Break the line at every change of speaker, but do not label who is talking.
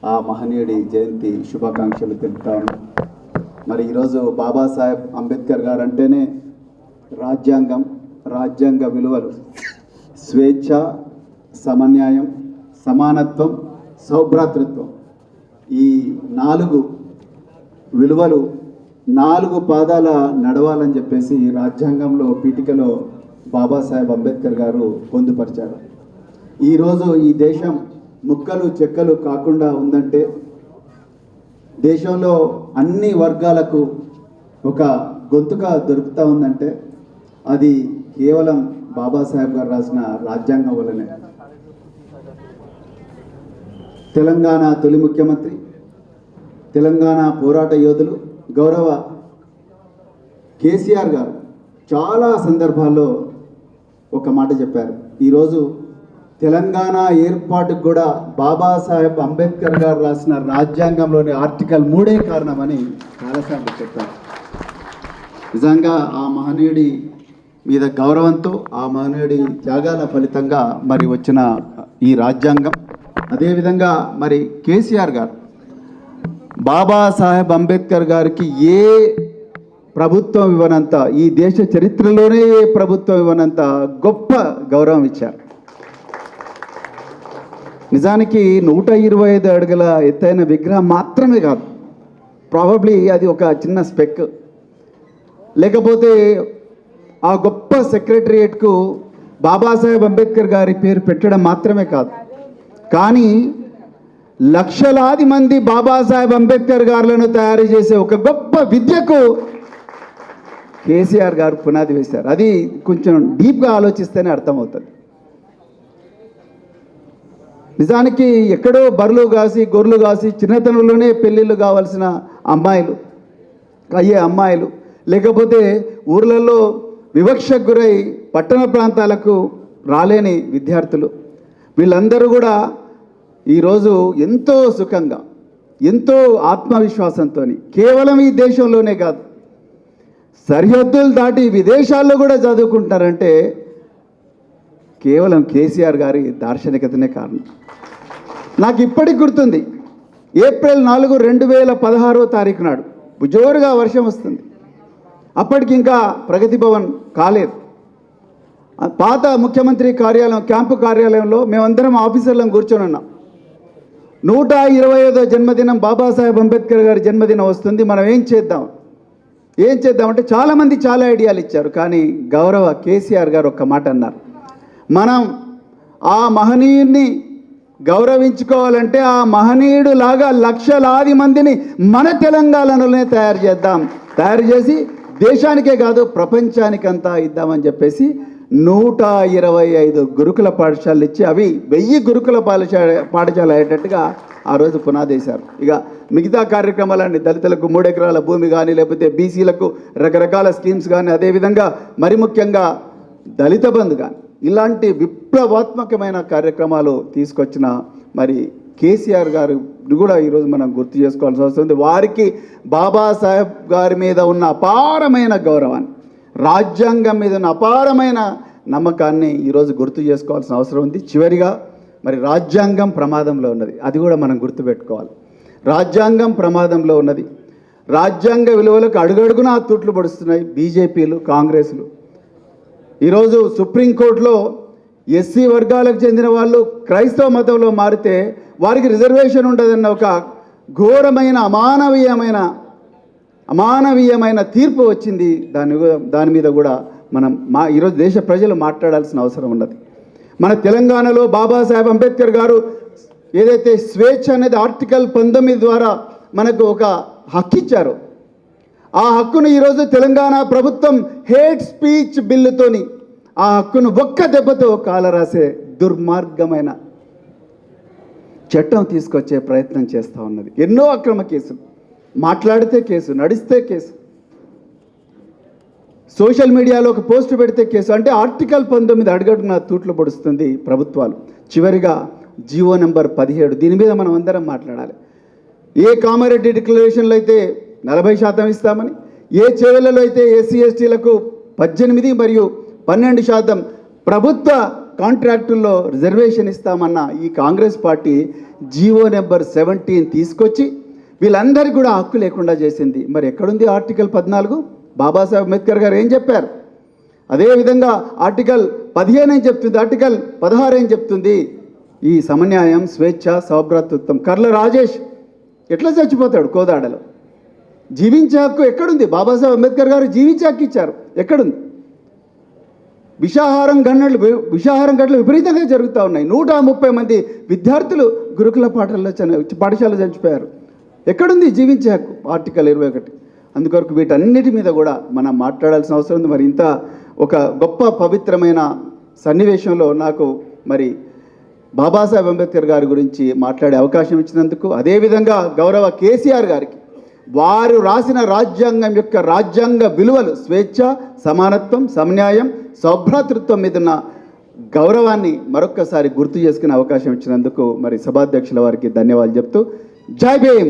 ఆ మహనీయుడి జయంతి శుభాకాంక్షలు తెలుపుతాను. మరి ఈరోజు బాబాసాహెబ్ అంబేద్కర్ గారు అంటేనే రాజ్యాంగం, రాజ్యాంగ విలువలు, స్వేచ్ఛ, సమన్యాయం, సమానత్వం, సౌభ్రాతృత్వం, ఈ 4 విలువలు 4 పాదాల నడవాలని చెప్పేసి రాజ్యాంగంలో పీఠికలో బాబాసాహెబ్ అంబేద్కర్ గారు పొందుపరిచారు. ఈరోజు ఈ దేశం ముక్కలు చెక్కలు కాకుండా ఉందంటే, దేశంలో అన్ని వర్గాలకు ఒక గొంతుగా దొరుకుతూ ఉందంటే అది కేవలం బాబాసాహెబ్ గారు రాసిన రాజ్యాంగం వల్లనే. తెలంగాణ తొలి ముఖ్యమంత్రి, తెలంగాణ పోరాట యోధులు గౌరవ కేసీఆర్ గారు చాలా సందర్భాల్లో ఒక మాట చెప్పారు. ఈరోజు తెలంగాణ ఏర్పాటుకు కూడా బాబాసాహెబ్ అంబేద్కర్ గారు రాసిన రాజ్యాంగంలోని ఆర్టికల్ 3 కారణమని చాలాసార్లు చెప్పారు. నిజంగా ఆ మహనీయుడి మీద గౌరవంతో, ఆ మహనీయుడి త్యాగాల ఫలితంగా మరి వచ్చిన ఈ రాజ్యాంగం. అదేవిధంగా మరి కేసీఆర్ గారు బాబాసాహెబ్ అంబేద్కర్ గారికి ఏ ప్రభుత్వం ఇవ్వనంత, ఈ దేశ చరిత్రలోనే ఏ ప్రభుత్వం ఇవ్వనంత గొప్ప గౌరవం ఇచ్చారు. నిజానికి 125 అడుగుల ఎత్తైన విగ్రహం మాత్రమే కాదు, ప్రాబబ్లీ అది ఒక చిన్న స్పెక్, లేకపోతే ఆ గొప్ప సెక్రటరియేట్కు బాబాసాహెబ్ అంబేద్కర్ గారి పేరు పెట్టడం మాత్రమే కాదు, కానీ లక్షలాది మంది బాబాసాహెబ్ అంబేద్కర్ గారులను తయారు చేసే ఒక గొప్ప విద్యకు కేసీఆర్ గారు పునాది వేశారు. అది కొంచెం డీప్గా ఆలోచిస్తేనే అర్థమవుతుంది. నిజానికి ఎక్కడో బర్రెలు కాసి గొర్రెలు కాసి చిన్నతనంలోనే పెళ్ళిళ్ళు కావాల్సిన అమ్మాయిలు, లేకపోతే ఊర్లలో వివక్షకు గురై పట్టణ ప్రాంతాలకు రాలేని విద్యార్థులు, వీళ్ళందరూ కూడా ఈరోజు ఎంతో సుఖంగా, ఎంతో ఆత్మవిశ్వాసంతో కేవలం ఈ దేశంలోనే కాదు, సరిహద్దులు దాటి విదేశాల్లో కూడా చదువుకుంటారంటే కేవలం కేసీఆర్ గారి దార్శనికతనే కారణం. నాకు ఇప్పటికి గుర్తుంది, ఏప్రిల్ 4, 2016 నాడు జోరుగా వర్షం వస్తుంది. అప్పటికి ఇంకా ప్రగతి భవన్ కాలేదు. పాత ముఖ్యమంత్రి కార్యాలయం, క్యాంపు కార్యాలయంలో మేమందరం ఆఫీసర్లను కూర్చొని ఉన్నాం. 125వ జన్మదినం బాబాసాహెబ్ అంబేద్కర్ గారి జన్మదినం వస్తుంది, మనం ఏం చేద్దామంటే చాలామంది చాలా ఐడియాలు ఇచ్చారు. కానీ గౌరవ కేసీఆర్ గారు ఒక్క మాట అన్నారు, మనం ఆ మహనీయుడిని గౌరవించుకోవాలంటే ఆ మహనీయుడు లాగా లక్షలాది మందిని మన తెలంగాణలోనే తయారు చేసి దేశానికే కాదు ప్రపంచానికంతా ఇద్దామని చెప్పేసి 125 గురుకుల పాఠశాలలు ఇచ్చి అవి 1000 గురుకుల పాఠశాల అయ్యేటట్టుగా ఆ రోజు పునాదేశారు. ఇక మిగతా కార్యక్రమాలన్నీ దళితులకు 3 ఎకరాల భూమి కానీ, లేకపోతే బీసీలకు రకరకాల స్కీమ్స్ కానీ, అదేవిధంగా మరి ముఖ్యంగా దళిత బంధు కానీ, ఇలాంటి విప్లవాత్మకమైన కార్యక్రమాలు తీసుకొచ్చిన మరి కేసీఆర్ గారు కూడా ఈరోజు మనం గుర్తు చేసుకోవాల్సి వస్తుంది. వారికి బాబాసాహెబ్ గారి మీద ఉన్న అపారమైన గౌరవాన్ని, రాజ్యాంగం మీద ఉన్న అపారమైన నమ్మకాన్ని ఈరోజు గుర్తు చేసుకోవాల్సిన అవసరం ఉంది. చివరిగా మరి రాజ్యాంగం ప్రమాదంలో ఉన్నది, అది కూడా మనం గుర్తుపెట్టుకోవాలి. రాజ్యాంగం ప్రమాదంలో ఉన్నది. రాజ్యాంగ విలువలకు అడుగడుగునా తూట్లు పడుస్తున్నాయి బీజేపీలు, కాంగ్రెస్లు. ఈరోజు సుప్రీంకోర్టులో ఎస్సీ వర్గాలకు చెందిన వాళ్ళు క్రైస్తవ మతంలో మారితే వారికి రిజర్వేషన్ ఉండదన్న ఒక ఘోరమైన అమానవీయమైన తీర్పు వచ్చింది. దాని మీద కూడా మనం ఈరోజు దేశ ప్రజలు మాట్లాడాల్సిన అవసరం ఉన్నది. మన తెలంగాణలో బాబాసాహెబ్ అంబేద్కర్ గారు ఏదైతే స్వేచ్ఛ అనేది ఆర్టికల్ 19 ద్వారా మనకు ఒక హక్కు ఇచ్చారో, ఆ హక్కును ఈరోజు తెలంగాణ ప్రభుత్వం హేట్ స్పీచ్ బిల్లుతోని ఆ హక్కును ఒక్క దెబ్బతో కాలరాసే దుర్మార్గమైన చట్టం తీసుకొచ్చే ప్రయత్నం చేస్తూ ఉన్నది. ఎన్నో అక్రమ కేసులు, మాట్లాడితే కేసు, నడిస్తే కేసు, సోషల్ మీడియాలో ఒక పోస్ట్ పెడితే కేసు, అంటే ఆర్టికల్ 19 అడుగడుగునా తూట్లు పొడుస్తుంది ప్రభుత్వాలు. చివరిగా జీవో నెంబర్ 17, దీని మీద మనం అందరం మాట్లాడాలి. ఏ కామారెడ్డి డిక్లరేషన్లో అయితే 40% ఇస్తామని, ఏ చేవెళ్లలో అయితే ఎస్సీ ఎస్టీలకు 18 మరియు 12% ప్రభుత్వ కాంట్రాక్టుల్లో రిజర్వేషన్ ఇస్తామన్న ఈ కాంగ్రెస్ పార్టీ జీవో నెంబర్ 17 తీసుకొచ్చి వీళ్ళందరికీ కూడా హక్కు లేకుండా చేసింది. మరి ఎక్కడుంది ఆర్టికల్ 14? బాబాసాహెబ్ అంబేద్కర్ గారు ఏం చెప్పారు? అదేవిధంగా ఆర్టికల్ 15 ఏం చెప్తుంది, ఆర్టికల్ 16 ఏం చెప్తుంది? ఈ సమన్యాయం, స్వేచ్ఛ, సౌభ్రాతృత్వం. కర్ల రాజేష్ ఎట్లా చచ్చిపోతాడు కోదాడలో? జీవించే హక్కు ఎక్కడుంది? బాబాసాహెబ్ అంబేద్కర్ గారు జీవించే హక్కు ఇచ్చారు, ఎక్కడుంది? విషాహారం ఘటనలు విపరీతంగా జరుగుతూ ఉన్నాయి. 130 మంది విద్యార్థులు గురుకుల పాఠశాలలో చనిపోయారు. ఎక్కడుంది జీవించే హక్కు? ఆర్టికల్ 21. అందుకొరకు వీటన్నిటి మీద కూడా మనం మాట్లాడాల్సిన అవసరం ఉంది. మరి ఇంత ఒక గొప్ప పవిత్రమైన సన్నివేశంలో నాకు మరి బాబాసాహెబ్ అంబేద్కర్ గారి గురించి మాట్లాడే అవకాశం ఇచ్చినందుకు, అదేవిధంగా గౌరవ కేసీఆర్ గారికి వారు రాసిన రాజ్యాంగం యొక్క రాజ్యాంగ విలువలు స్వేచ్ఛ, సమానత్వం, సమన్యాయం, సౌభ్రాతృత్వం మీద ఉన్న గౌరవాన్ని మరొక్కసారి గుర్తు చేసుకునే అవకాశం ఇచ్చినందుకు మరి సభాధ్యక్షుల వారికి ధన్యవాదాలు చెప్తూ జై భీమ్.